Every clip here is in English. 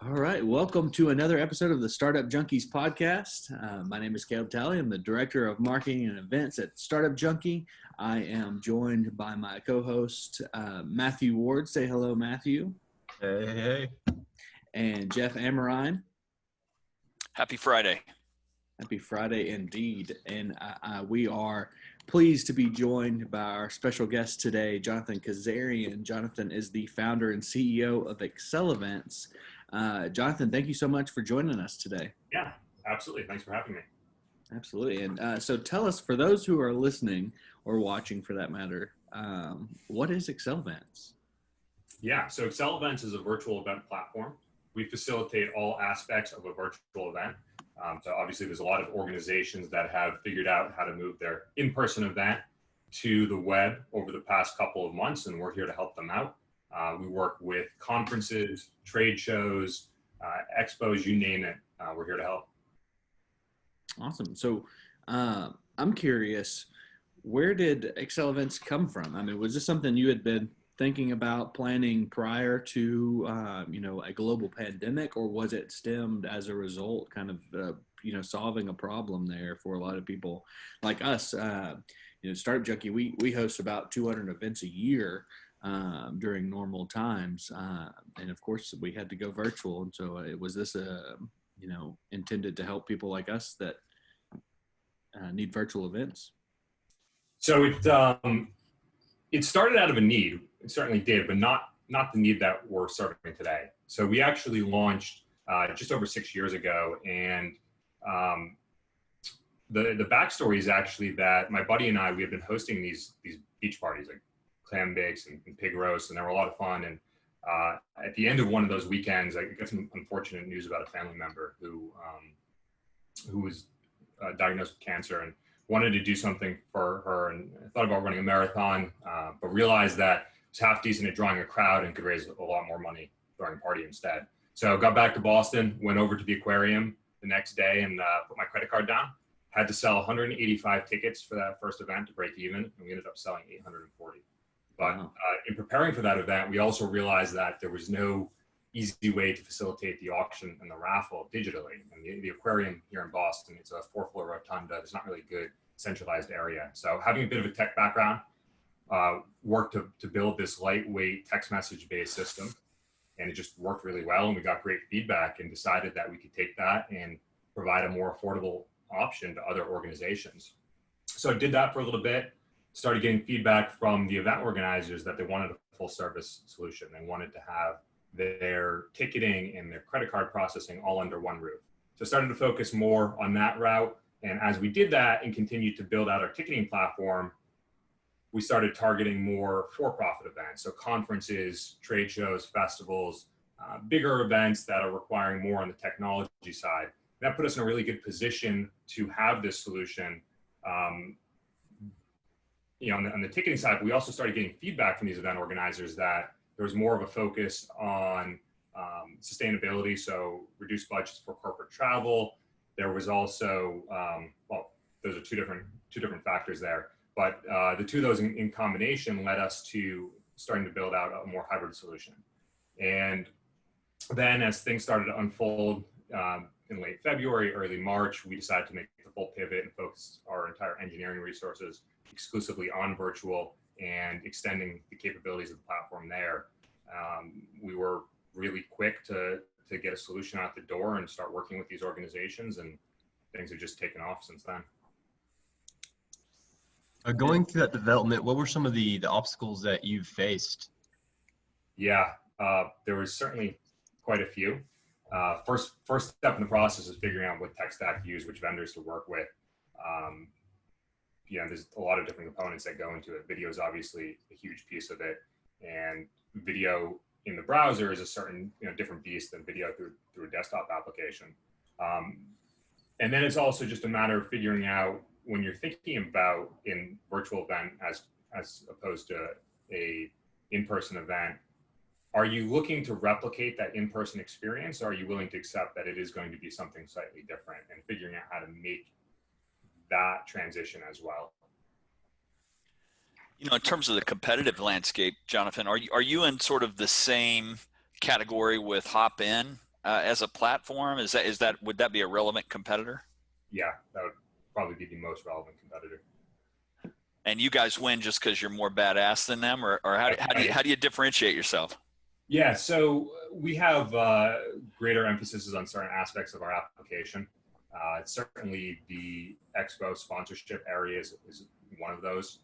All right, welcome to another episode of the Startup Junkies podcast. My name is Caleb Talley. I'm the Director of Marketing and Events at Startup Junkie. I am joined by my co-host, Matthew Ward. Say hello, Matthew. Hey. And Jeff Amarine. Happy Friday. Happy Friday indeed. And we are pleased to be joined by our special guest today, Jonathan Kazarian. Jonathan is the founder and CEO of AccelEvents. Jonathan, thank you so much for joining us today. Yeah, absolutely. Thanks for having me. Absolutely. And so tell us, for those who are listening or watching for that matter, what is AccelEvents? Yeah, so AccelEvents is a virtual event platform. We facilitate all aspects of a virtual event. So obviously there's a lot of organizations that have figured out how to move their in-person event to the web over the past couple of months, and we're here to help them out. We work with conferences, trade shows, expos, you name it. We're here to help. Awesome. So I'm curious, where did AccelEvents come from? I mean, was this something you had been thinking about planning prior to, a global pandemic, or was it stemmed as a result kind of, solving a problem there for a lot of people like us? Startup Junkie, we host about 200 events a year during normal times. And of course we had to go virtual. And so was this, intended to help people like us that need virtual events? So it started out of a need. It certainly did, but not the need that we're serving today. So we actually launched just over 6 years ago, and the backstory is actually that my buddy and I, we have been hosting these beach parties, like clam bakes and pig roasts, and they were a lot of fun. And at the end of one of those weekends, I got some unfortunate news about a family member who was diagnosed with cancer and wanted to do something for her, and I thought about running a marathon, but realized that I was half decent at drawing a crowd and could raise a lot more money throwing a party instead. So got back to Boston, went over to the aquarium the next day and put my credit card down. Had to sell 185 tickets for that first event to break even, and we ended up selling 840. But in preparing for that event, we also realized that there was no easy way to facilitate the auction and the raffle digitally. And the aquarium here in Boston, it's a 4-floor rotunda. There's not really good centralized area. So having a bit of a tech background, worked to build this lightweight text message based system. And it just worked really well. And we got great feedback and decided that we could take that and provide a more affordable option to other organizations. So I did that for a little bit, started getting feedback from the event organizers that they wanted a full service solution. They wanted to have their ticketing and their credit card processing all under one roof. So I started to focus more on that route. And as we did that and continued to build out our ticketing platform, we started targeting more for-profit events. So conferences, trade shows, festivals, bigger events that are requiring more on the technology side. That put us in a really good position to have this solution. On the ticketing side, we also started getting feedback from these event organizers that there was more of a focus on sustainability, so reduced budgets for corporate travel. There was also, those are two different factors there, but the two of those in combination led us to starting to build out a more hybrid solution. And then as things started to unfold in late February, early March, we decided to make the full pivot and focus our entire engineering resources exclusively on virtual and extending the capabilities of the platform there. We were really quick to get a solution out the door and start working with these organizations, and things have just taken off since then. Going through that development, what were some of the obstacles that you've faced? Yeah, there was certainly quite a few. First step in the process is figuring out what tech stack to use, which vendors to work with. There's a lot of different components that go into it. Video is obviously a huge piece of it, and video in the browser is a certain different beast than video through a desktop application. And then it's also just a matter of figuring out, when you're thinking about in virtual event as opposed to a in-person event, are you looking to replicate that in-person experience, or are you willing to accept that it is going to be something slightly different, and figuring out how to make that transition as well? In terms of the competitive landscape, Jonathan, are you in sort of the same category with Hopin as a platform? Would that be a relevant competitor? Yeah, that would probably be the most relevant competitor. And you guys win just because you're more badass than them, or how do you differentiate yourself? Yeah, so we have greater emphasis on certain aspects of our application. Certainly, the Expo sponsorship area is one of those,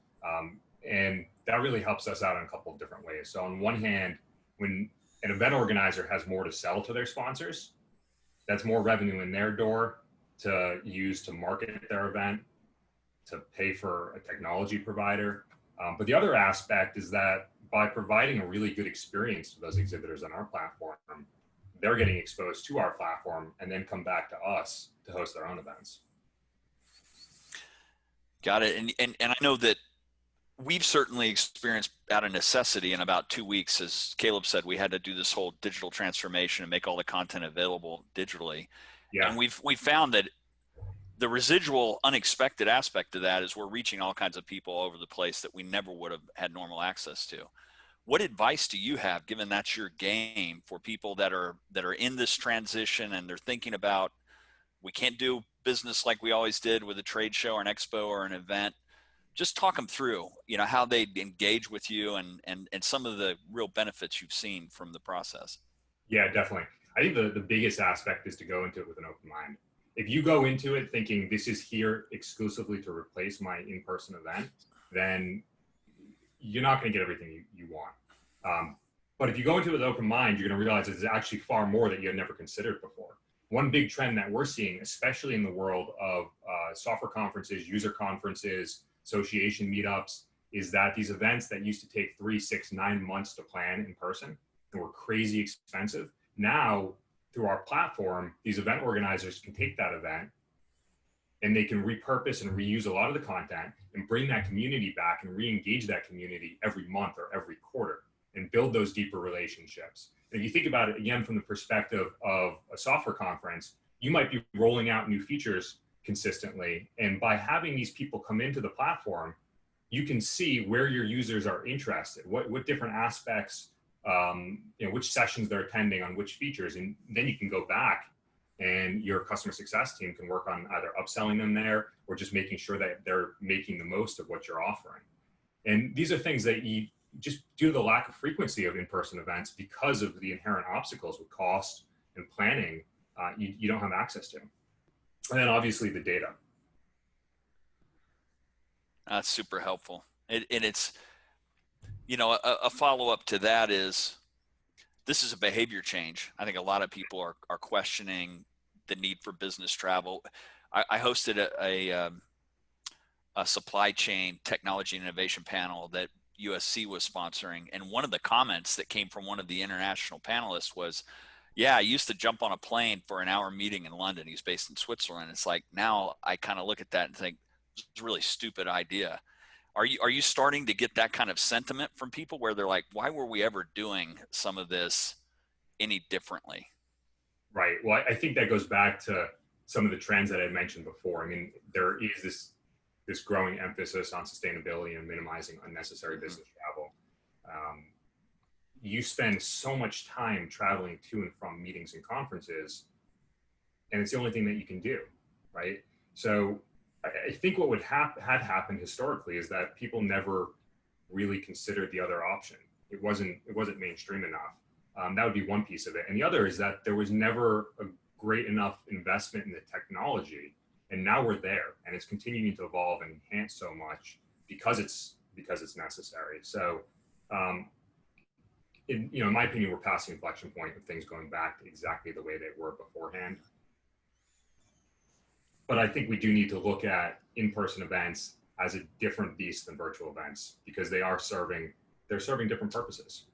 and that really helps us out in a couple of different ways. So, on one hand, when an event organizer has more to sell to their sponsors, that's more revenue in their door to use to market their event, to pay for a technology provider. But the other aspect is that by providing a really good experience to those exhibitors on our platform, they're getting exposed to our platform and then come back to us to host their own events. Got it. And I know that we've certainly experienced out of necessity in about 2 weeks, as Caleb said, we had to do this whole digital transformation and make all the content available digitally. Yeah. And we've found that the residual unexpected aspect of that is we're reaching all kinds of people all over the place that we never would have had normal access to. What advice do you have, given that's your game, for people that are in this transition and they're thinking about, we can't do business like we always did with a trade show or an expo or an event? Just talk them through, how they engage with you and some of the real benefits you've seen from the process. Yeah, definitely. I think the biggest aspect is to go into it with an open mind. If you go into it thinking this is here exclusively to replace my in-person event, then you're not going to get everything you want. But if you go into it with an open mind, you're going to realize there's actually far more that you had never considered before. One big trend that we're seeing, especially in the world of software conferences, user conferences, association meetups, is that these events that used to take 3, 6, 9 months to plan in person and were crazy expensive, now through our platform, these event organizers can take that event and they can repurpose and reuse a lot of the content and bring that community back and re-engage that community every month or every quarter and build those deeper relationships. And if you think about it again from the perspective of a software conference, you might be rolling out new features consistently. And by having these people come into the platform, you can see where your users are interested, what different aspects, which sessions they're attending on which features. And then you can go back and your customer success team can work on either upselling them there or just making sure that they're making the most of what you're offering. And these are things that you just, due to the lack of frequency of in-person events, because of the inherent obstacles with cost and planning, you don't have access to. And then obviously the data. That's super helpful. And it's, a follow-up to that is, this is a behavior change. I think a lot of people are questioning the need for business travel. I hosted a supply chain technology and innovation panel that USC was sponsoring. And one of the comments that came from one of the international panelists was, yeah, I used to jump on a plane for an hour meeting in London. He's based in Switzerland. It's like, now I kind of look at that and think, it's a really stupid idea. Are you starting to get that kind of sentiment from people where they're like, why were we ever doing some of this any differently? Right. Well, I think that goes back to some of the trends that I mentioned before. I mean, there is this growing emphasis on sustainability and minimizing unnecessary business travel. You spend so much time traveling to and from meetings and conferences, and it's the only thing that you can do, right? So I think what had happened historically is that people never really considered the other option. It wasn't mainstream enough. That would be one piece of it. And the other is that there was never a great enough investment in the technology. And now we're there, and it's continuing to evolve and enhance so much because it's necessary. So, in my opinion, we're past the inflection point of things going back to exactly the way they were beforehand. But I think we do need to look at in-person events as a different beast than virtual events because they're serving different purposes.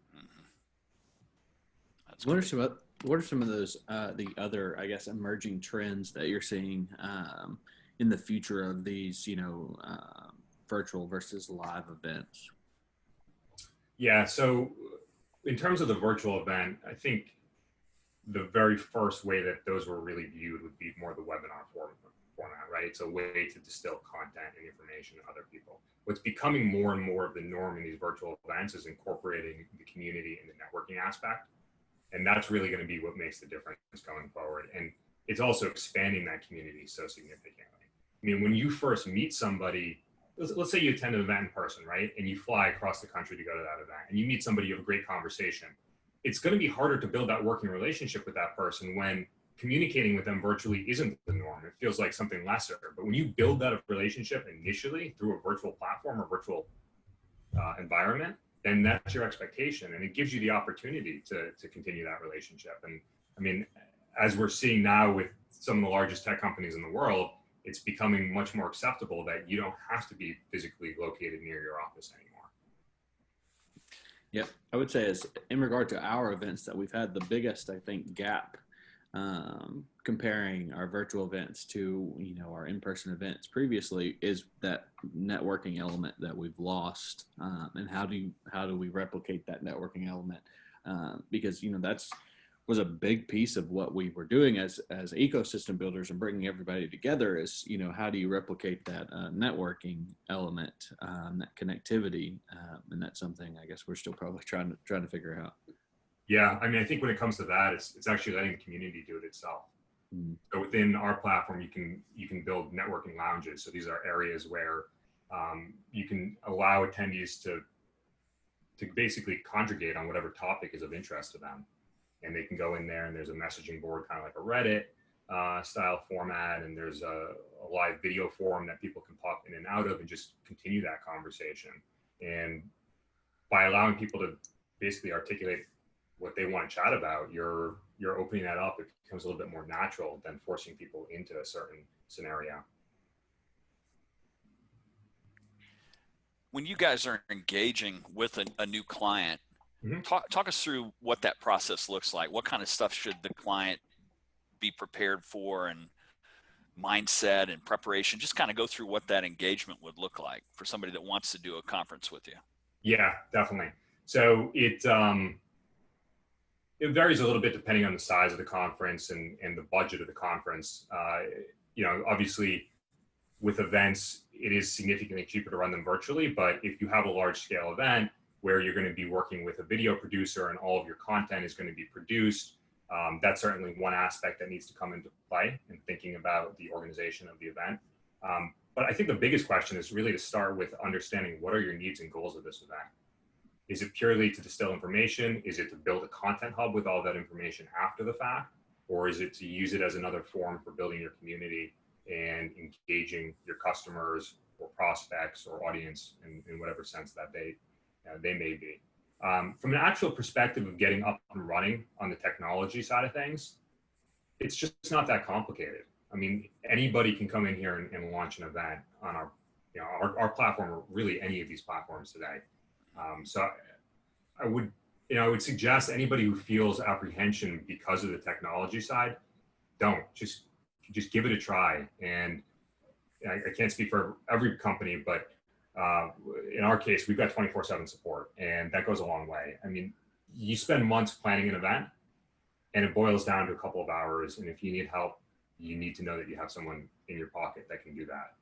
What are some of those the other, I guess, emerging trends that you're seeing in the future of these, virtual versus live events? Yeah. So in terms of the virtual event, I think the very first way that those were really viewed would be more the webinar format, right? It's a way to distill content and information to other people. What's becoming more and more of the norm in these virtual events is incorporating the community and the networking aspect. And that's really going to be what makes the difference going forward. And it's also expanding that community so significantly. I mean, when you first meet somebody, let's say you attend an event in person, right? And you fly across the country to go to that event and you meet somebody, you have a great conversation. It's going to be harder to build that working relationship with that person when communicating with them virtually isn't the norm. It feels like something lesser. But when you build that relationship initially through a virtual platform or virtual environment, then that's your expectation. And it gives you the opportunity to continue that relationship. And I mean, as we're seeing now with some of the largest tech companies in the world, it's becoming much more acceptable that you don't have to be physically located near your office anymore. Yep. I would say as in regard to our events that we've had the biggest, I think, gap comparing our virtual events to, our in-person events previously is that networking element that we've lost. And how do we replicate that networking element? Because, that's was a big piece of what we were doing as ecosystem builders and bringing everybody together is, how do you replicate that networking element, that connectivity? And that's something I guess we're still probably trying to figure out. Yeah, I mean, I think when it comes to that, it's actually letting the community do it itself. Mm. So within our platform, you can build networking lounges. So these are areas where you can allow attendees to basically congregate on whatever topic is of interest to them. And they can go in there and there's a messaging board, kind of like a Reddit style format. And there's a live video forum that people can pop in and out of and just continue that conversation. And by allowing people to basically articulate what they want to chat about, you're opening that up. It becomes a little bit more natural than forcing people into a certain scenario. When you guys are engaging with a new client, mm-hmm. talk us through what that process looks like. What kind of stuff should the client be prepared for, and mindset and preparation? Just kind of go through what that engagement would look like for somebody that wants to do a conference with you. Yeah, definitely. So it varies a little bit depending on the size of the conference and the budget of the conference. Obviously with events, it is significantly cheaper to run them virtually, but if you have a large scale event where you're going to be working with a video producer and all of your content is going to be produced, that's certainly one aspect that needs to come into play in thinking about the organization of the event. But I think the biggest question is really to start with understanding what are your needs and goals of this event. Is it purely to distill information? Is it to build a content hub with all that information after the fact? Or is it to use it as another forum for building your community and engaging your customers or prospects or audience in whatever sense that they may be? From an actual perspective of getting up and running on the technology side of things, it's just not that complicated. I mean, anybody can come in here and launch an event on our platform, or really any of these platforms today. So I would suggest anybody who feels apprehension because of the technology side, don't just give it a try. And I can't speak for every company, but in our case, we've got 24/7 support, and that goes a long way. I mean, you spend months planning an event and it boils down to a couple of hours. And if you need help, you need to know that you have someone in your pocket that can do that.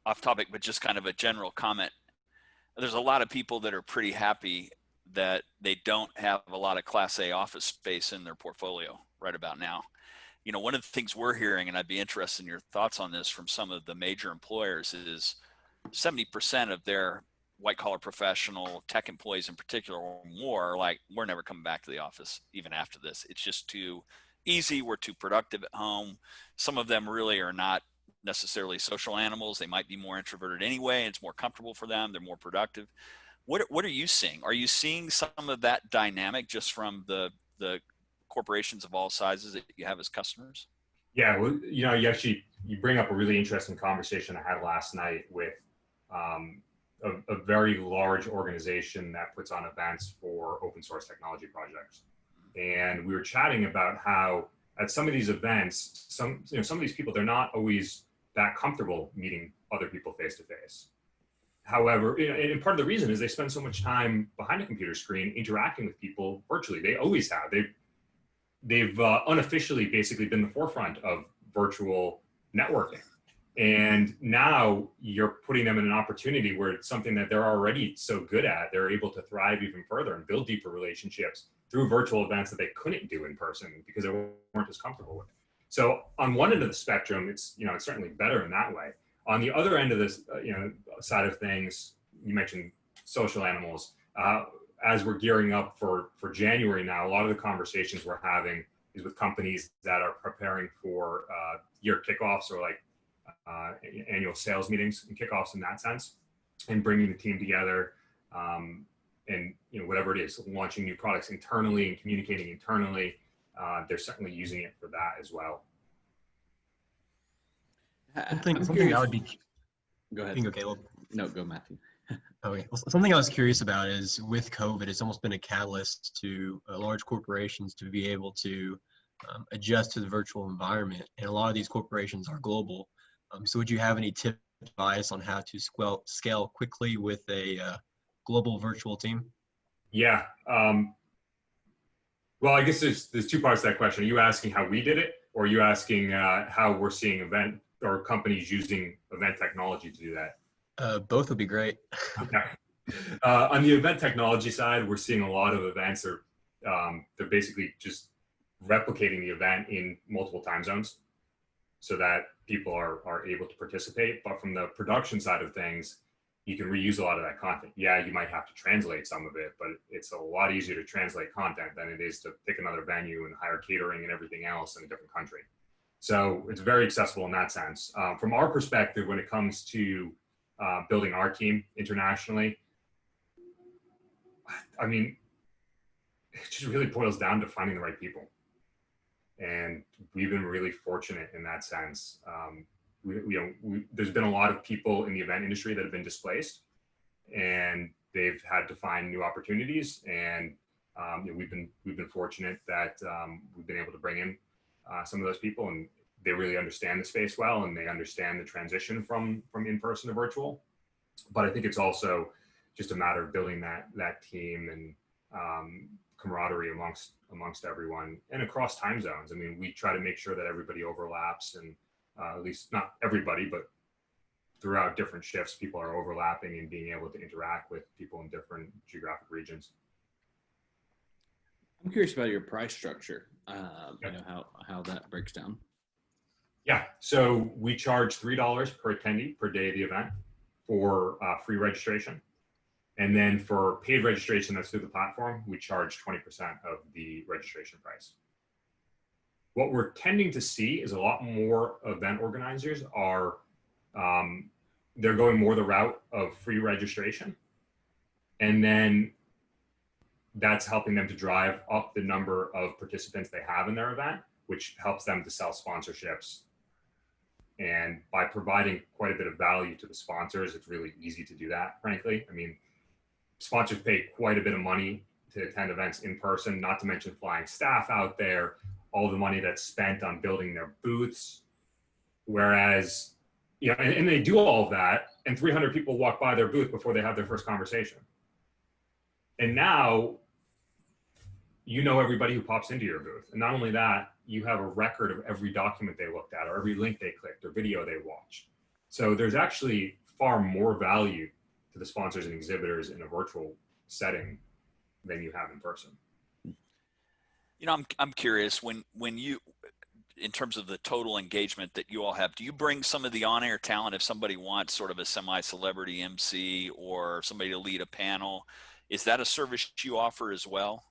Off topic, but just kind of a general comment. There's a lot of people that are pretty happy that they don't have a lot of Class A office space in their portfolio right about now. One of the things we're hearing, and I'd be interested in your thoughts on this from some of the major employers, is 70% of their white collar professional tech employees in particular or more are like, we're never coming back to the office even after this. It's just too easy. We're too productive at home. Some of them really are not necessarily social animals. They might be more introverted anyway. It's more comfortable for them. They're more productive. What are you seeing? Are you seeing some of that dynamic just from the corporations of all sizes that you have as customers? Yeah, well, you bring up a really interesting conversation I had last night with a very large organization that puts on events for open source technology projects. And we were chatting about how at some of these events, some of these people, they're not always that comfortable meeting other people face to face. However, and part of the reason is they spend so much time behind a computer screen interacting with people virtually. They always have. They've unofficially basically been the forefront of virtual networking. And now you're putting them in an opportunity where it's something that they're already so good at. They're able to thrive even further and build deeper relationships through virtual events that they couldn't do in person because they weren't as comfortable with. So on one end of the spectrum, it's certainly better in that way. On the other end of this, side of things, you mentioned social animals. As we're gearing up for January now, a lot of the conversations we're having is with companies that are preparing for year kickoffs or like annual sales meetings and kickoffs in that sense, and bringing the team together, and whatever it is, launching new products internally and communicating internally. They're certainly using it for that as well. Something I would be. Go ahead. Okay, well, no, go Matthew. Okay. Well, something I was curious about is with COVID, it's almost been a catalyst to large corporations to be able to adjust to the virtual environment. And a lot of these corporations are global. So would you have any tips, advice on how to scale quickly with a global virtual team? Yeah. Well, I guess there's two parts to that question. Are you asking how we did it, or are you asking how we're seeing event or companies using event technology to do that? Both would be great. Okay. On the event technology side, we're seeing a lot of events they're basically just replicating the event in multiple time zones so that people are able to participate. But from the production side of things, you can reuse a lot of that content. Yeah, you might have to translate some of it, but it's a lot easier to translate content than it is to pick another venue and hire catering and everything else in a different country. So it's very accessible in that sense. From our perspective, when it comes to building our team internationally, I mean, it just really boils down to finding the right people. And we've been really fortunate in that sense. There's been a lot of people in the event industry that have been displaced, and they've had to find new opportunities. And we've been fortunate that we've been able to bring in some of those people, and they really understand the space well, and they understand the transition from in-person to virtual. But I think it's also just a matter of building that team and camaraderie amongst everyone and across time zones. I mean, we try to make sure that everybody overlaps, and at least not everybody, but throughout different shifts, people are overlapping and being able to interact with people in different geographic regions. I'm curious about your price structure. How that breaks down. Yeah, so we charge $3 per attendee per day of the event for free registration. And then for paid registration that's through the platform, we charge 20% of the registration price. What we're tending to see is a lot more event organizers are, they're going more the route of free registration. And then that's helping them to drive up the number of participants they have in their event, which helps them to sell sponsorships. And by providing quite a bit of value to the sponsors, it's really easy to do that, frankly. I mean, sponsors pay quite a bit of money to attend events in person, not to mention flying staff out there, all the money that's spent on building their booths. Whereas, and they do all of that, and 300 people walk by their booth before they have their first conversation. And now, everybody who pops into your booth. And not only that, you have a record of every document they looked at, or every link they clicked, or video they watched. So there's actually far more value to the sponsors and exhibitors in a virtual setting than you have in person. I'm curious, when you, in terms of the total engagement that you all have, do you bring some of the on-air talent if somebody wants sort of a semi-celebrity MC or somebody to lead a panel? Is that a service you offer as well?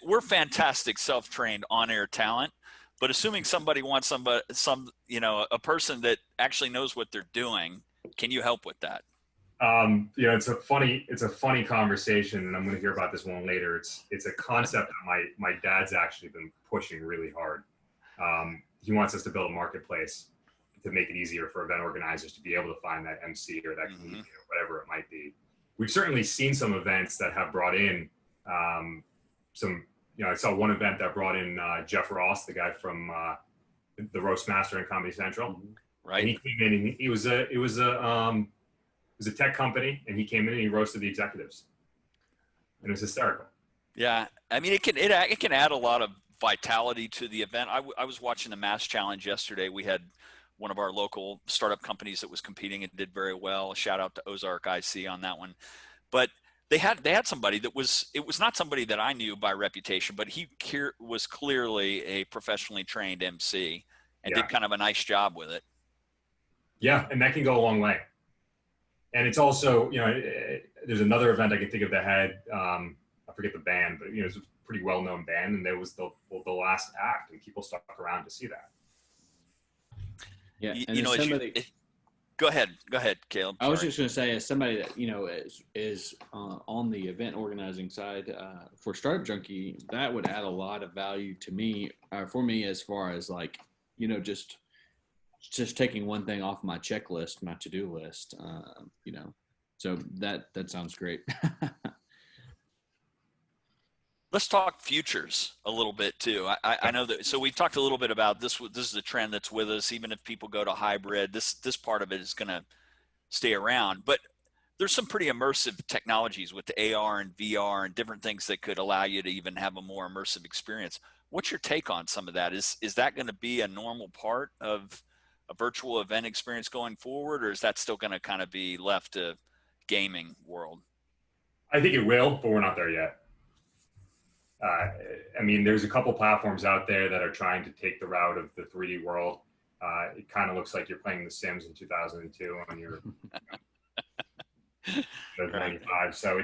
We're fantastic self-trained on-air talent, but assuming somebody wants a person that actually knows what they're doing, can you help with that? It's a funny conversation, and I'm going to hear about this one later. It's a concept that my dad's actually been pushing really hard. He wants us to build a marketplace to make it easier for event organizers to be able to find that MC or that comedian or whatever it might be. We've certainly seen some events that have brought in I saw one event that brought in Jeff Ross, the guy from the Roast Master and Comedy Central. Right. And he came in, and it was a tech company, and he came in and he roasted the executives, and it was hysterical. Yeah, I mean, it can add a lot of vitality to the event. I was watching the Mass Challenge yesterday. We had one of our local startup companies that was competing and did very well. Shout out to Ozark IC on that one. But they had somebody that it was not somebody that I knew by reputation, but he was clearly a professionally trained MC and Yeah. did kind of a nice job with it. Yeah, and that can go a long way. And it's also, there's another event I can think of that had, I forget the band, but it's a pretty well-known band, and there was the last act, and people stuck around to see that. Yeah, and you know, go ahead, Caleb. I was just going to say, as somebody that is on the event organizing side for Startup Junkie, that would add a lot of value to me, for me, as far as like just taking one thing off my checklist, my to-do list. So that sounds great. Let's talk futures a little bit too. I know that. So we've talked a little bit about this. This is a trend that's with us. Even if people go to hybrid, this part of it is going to stay around. But there's some pretty immersive technologies with the AR and VR and different things that could allow you to even have a more immersive experience. What's your take on some of that? Is that going to be a normal part of a virtual event experience going forward, or is that still going to kind of be left to gaming world? I think it will, but we're not there yet. There's a couple platforms out there that are trying to take the route of the 3D world. It kind of looks like you're playing The Sims in 2002 on your 95. So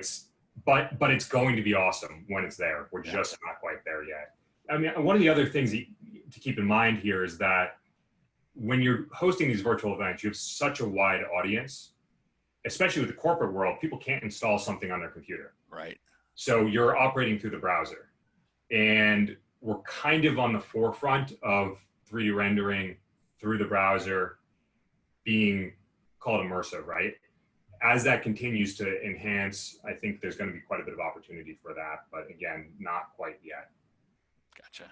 but it's going to be awesome when it's there. We're just not quite there yet. One of the other things to keep in mind here is that when you're hosting these virtual events, you have such a wide audience, especially with the corporate world. People can't install something on their computer. Right. So you're operating through the browser, and we're kind of on the forefront of 3D rendering through the browser being called immersive, right? As that continues to enhance, I think there's going to be quite a bit of opportunity for that, but again, not quite yet. Gotcha.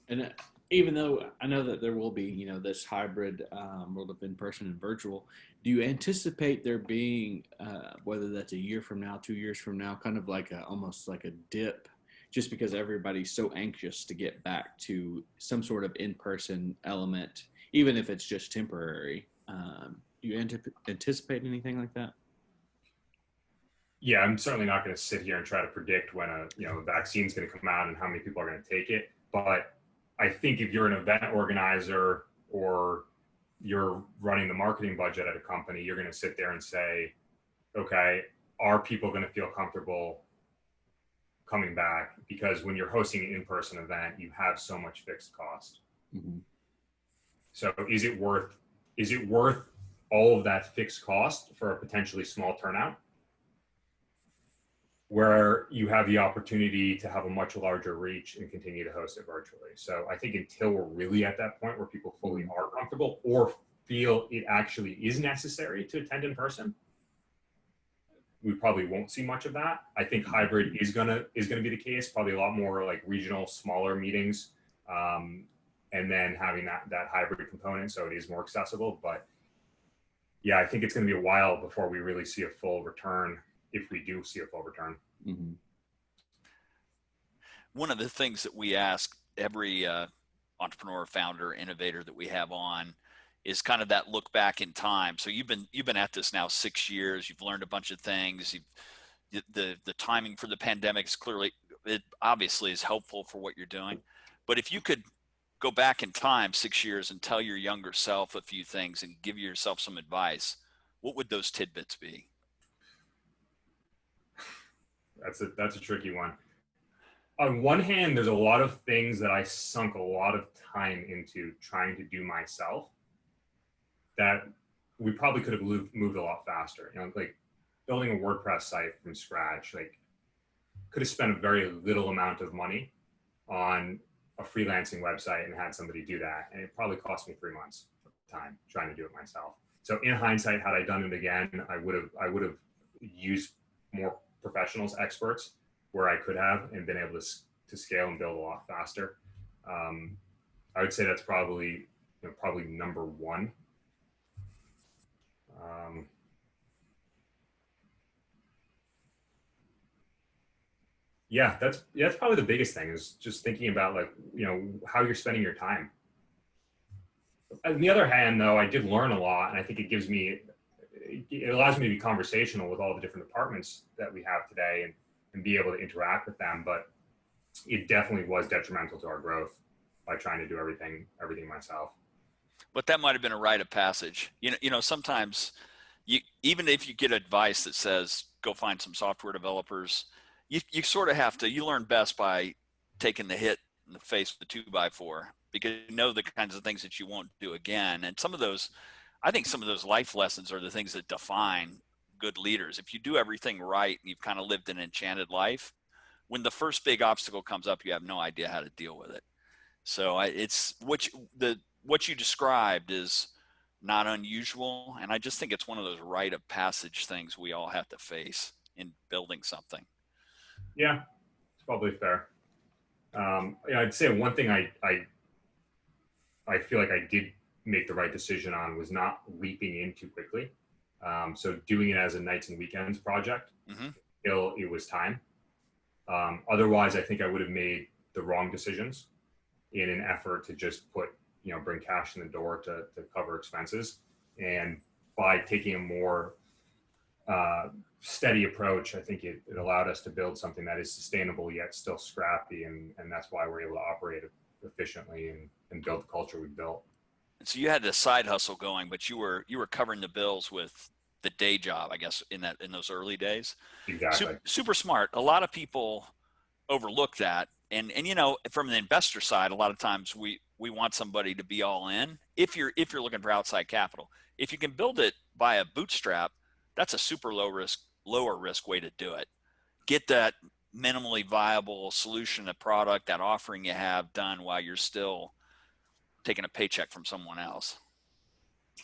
And even though I know that there will be, this hybrid world of in-person and virtual, do you anticipate there being, whether that's a year from now, 2 years from now, kind of like almost like a dip, just because everybody's so anxious to get back to some sort of in-person element, even if it's just temporary? Do you anticipate anything like that? Yeah, I'm certainly not going to sit here and try to predict when a vaccine's going to come out and how many people are going to take it, but I think if you're an event organizer or you're running the marketing budget at a company, you're going to sit there and say, okay, are people going to feel comfortable coming back? Because when you're hosting an in-person event, you have so much fixed cost. Mm-hmm. So is it worth all of that fixed cost for a potentially small turnout, where you have the opportunity to have a much larger reach and continue to host it virtually? So I think until we're really at that point where people fully are comfortable or feel it actually is necessary to attend in person, we probably won't see much of that. I think hybrid is gonna be the case, probably a lot more like regional, smaller meetings, and then having that hybrid component so it is more accessible. But yeah, I think it's going to be a while before we really see a full return, if we do see a full return. Mm-hmm. One of the things that we ask every entrepreneur, founder, innovator that we have on is kind of that look back in time. So you've been at this now 6 years. You've learned a bunch of things. The timing for the pandemic is it obviously is helpful for what you're doing. But if you could go back in time 6 years and tell your younger self a few things and give yourself some advice, what would those tidbits be? That's a tricky one. On one hand, there's a lot of things that I sunk a lot of time into trying to do myself that we probably could have moved a lot faster. Like building a WordPress site from scratch, like could have spent a very little amount of money on a freelancing website and had somebody do that. And it probably cost me 3 months of time trying to do it myself. So in hindsight, had I done it again, I would have used more professionals, experts, where I could have, and been able to scale and build a lot faster. I would say that's probably number one. That's probably the biggest thing, is just thinking about how you're spending your time. on the other hand, though, I did learn a lot, and I think it allows me to be conversational with all the different departments that we have today and be able to interact with them. But it definitely was detrimental to our growth by trying to do everything myself. But that might have been a rite of passage. Sometimes even if you get advice that says go find some software developers, you sort of have to. You learn best by taking the hit in the face with the 2x4, because you know the kinds of things that you won't do again. And I think some of those life lessons are the things that define good leaders. If you do everything right and you've kind of lived an enchanted life, when the first big obstacle comes up, you have no idea how to deal with it. So it's what you described is not unusual, and I just think it's one of those rite of passage things we all have to face in building something. Yeah, it's probably fair. I'd say one thing I feel like I did make the right decision on was not leaping in too quickly. So doing it as a nights and weekends project, till it was time. Otherwise, I think I would have made the wrong decisions in an effort to just bring cash in the door to cover expenses. And by taking a more steady approach, I think it allowed us to build something that is sustainable yet still scrappy, and that's why we're able to operate efficiently and build the culture we built. And so you had the side hustle going, but you were covering the bills with the day job, I guess, in those early days. Exactly. Super smart. A lot of people overlook that. And from the investor side, a lot of times we want somebody to be all in if you're looking for outside capital. If you can build it by a bootstrap, that's a super lower risk way to do it. Get that minimally viable solution, a product, that offering you have done while you're still taking a paycheck from someone else.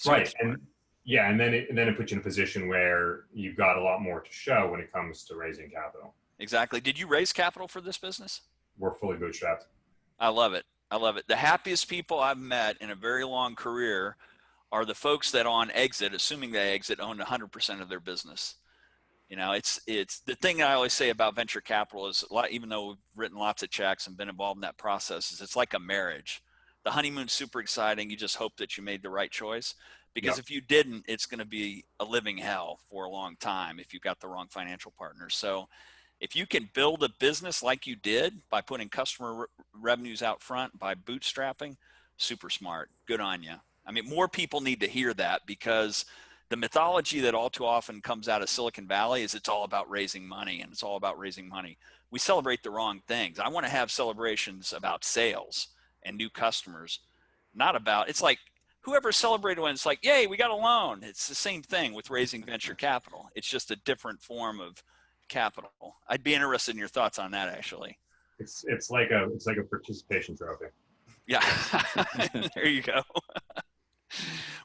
Right. And then it puts you in a position where you've got a lot more to show when it comes to raising capital. Exactly. Did you raise capital for this business? We're fully bootstrapped. I love it. The happiest people I've met in a very long career are the folks that on exit, assuming they exit, own 100% of their business. It's the thing I always say about venture capital is, even though we've written lots of checks and been involved in that process, is it's like a marriage. The honeymoon's super exciting. You just hope that you made the right choice, because if you didn't, it's going to be a living hell for a long time if you've got the wrong financial partner. So if you can build a business like you did by putting customer revenues out front, by bootstrapping, super smart. Good on you. I mean, more people need to hear that, because the mythology that all too often comes out of Silicon Valley is it's all about raising money, and it's all about raising money. We celebrate the wrong things. I want to have celebrations about sales and new customers, not about, it's like whoever celebrated when it's like, yay, we got a loan. It's the same thing with raising venture capital. It's just a different form of capital. I'd be interested in your thoughts on that, actually. It's like a participation trophy. Yeah. There you go.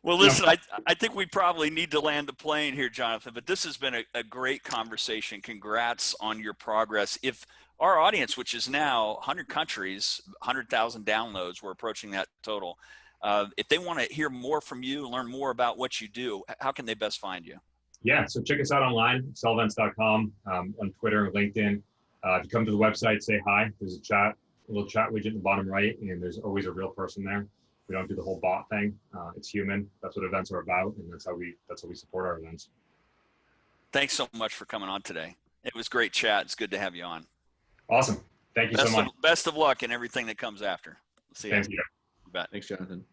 Well, listen, I think we probably need to land the plane here, Jonathan, but this has been a great conversation. Congrats on your progress. If our audience, which is now 100 countries, 100,000 downloads, we're approaching that total. If they want to hear more from you, learn more about what you do, how can they best find you? Yeah, so check us out online, AccelEvents.com, on Twitter and LinkedIn. If you come to the website, say hi. There's a little chat widget in the bottom right, and there's always a real person there. We don't do the whole bot thing. It's human. That's what events are about, and that's how we support our events. Thanks so much for coming on today. It was great chat. It's good to have you on. Awesome. Thank you so much. Best of luck in everything that comes after. See you. Thank you. You bet. Thanks, Jonathan.